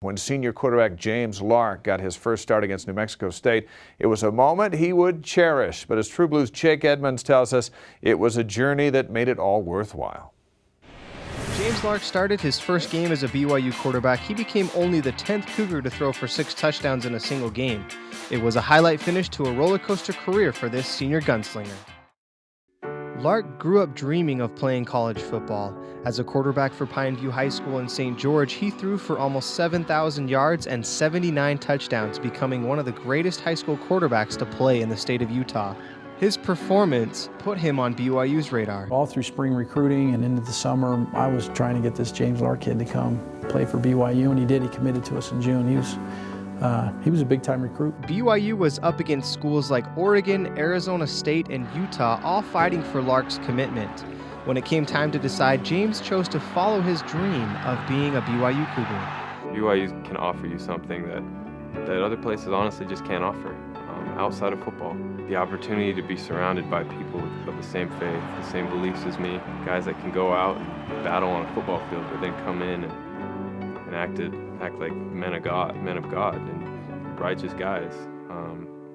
When senior quarterback James Lark got his first start against New Mexico State, it was a moment he would cherish. But as True Blue's Jake Edmonds tells us, it was a journey that made it all worthwhile. James Lark started his first game as a BYU quarterback. He became only the 10th Cougar to throw for 6 touchdowns in a single game. It was a highlight finish to a roller coaster career for this senior gunslinger. Lark grew up dreaming of playing college football. As a quarterback for Pineview High School in St. George, he threw for almost 7,000 yards and 79 touchdowns, becoming one of the greatest high school quarterbacks to play in the state of Utah. His performance put him on BYU's radar. All through spring recruiting and into the summer, I was trying to get this James Lark kid to come play for BYU, and he did. He committed to us in June. He was a big-time recruit. BYU was up against schools like Oregon, Arizona State, and Utah, all fighting for Lark's commitment. When it came time to decide, James chose to follow his dream of being a BYU Cougar. BYU can offer you something that other places honestly just can't offer outside of football. The opportunity to be surrounded by people of the same faith, the same beliefs as me, guys that can go out and battle on a football field, but then come in and act like men of God, and righteous guys.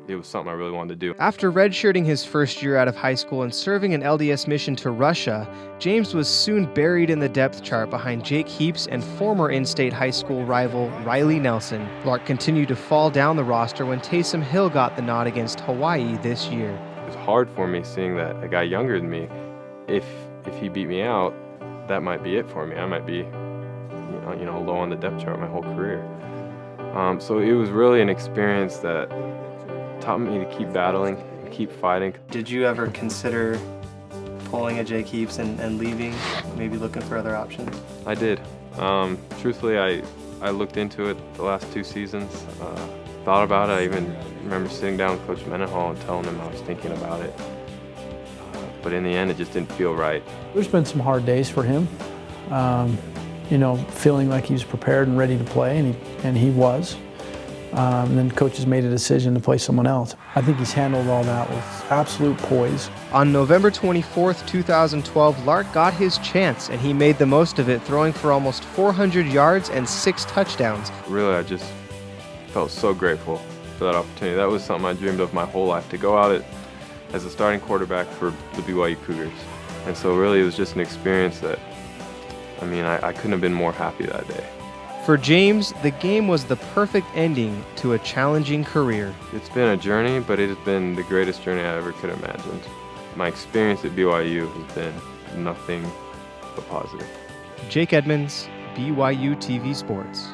It was something I really wanted to do. After redshirting his first year out of high school and serving an LDS mission to Russia, James was soon buried in the depth chart behind Jake Heaps and former in-state high school rival Riley Nelson. Lark continued to fall down the roster when Taysom Hill got the nod against Hawaii this year. It was hard for me seeing that a guy younger than me, if he beat me out, that might be it for me. I might be low on the depth chart my whole career. So it was really an experience that taught me to keep battling, keep fighting. Did you ever consider pulling a Jake Heaps and leaving, maybe looking for other options? I did. Truthfully, I looked into it the last 2 seasons, thought about it. I even remember sitting down with Coach Mendenhall and telling him I was thinking about it. But in the end, it just didn't feel right. There's been some hard days for him, feeling like he was prepared and ready to play, and he was. And then coaches made a decision to play someone else. I think he's handled all that with absolute poise. On November 24th, 2012, Lark got his chance, and he made the most of it, throwing for almost 400 yards and 6 touchdowns. Really, I just felt so grateful for that opportunity. That was something I dreamed of my whole life, to go out as a starting quarterback for the BYU Cougars. And so really it was just an experience that, I couldn't have been more happy that day. For James, the game was the perfect ending to a challenging career. It's been a journey, but it has been the greatest journey I ever could have imagined. My experience at BYU has been nothing but positive. Jake Edmonds, BYU TV Sports.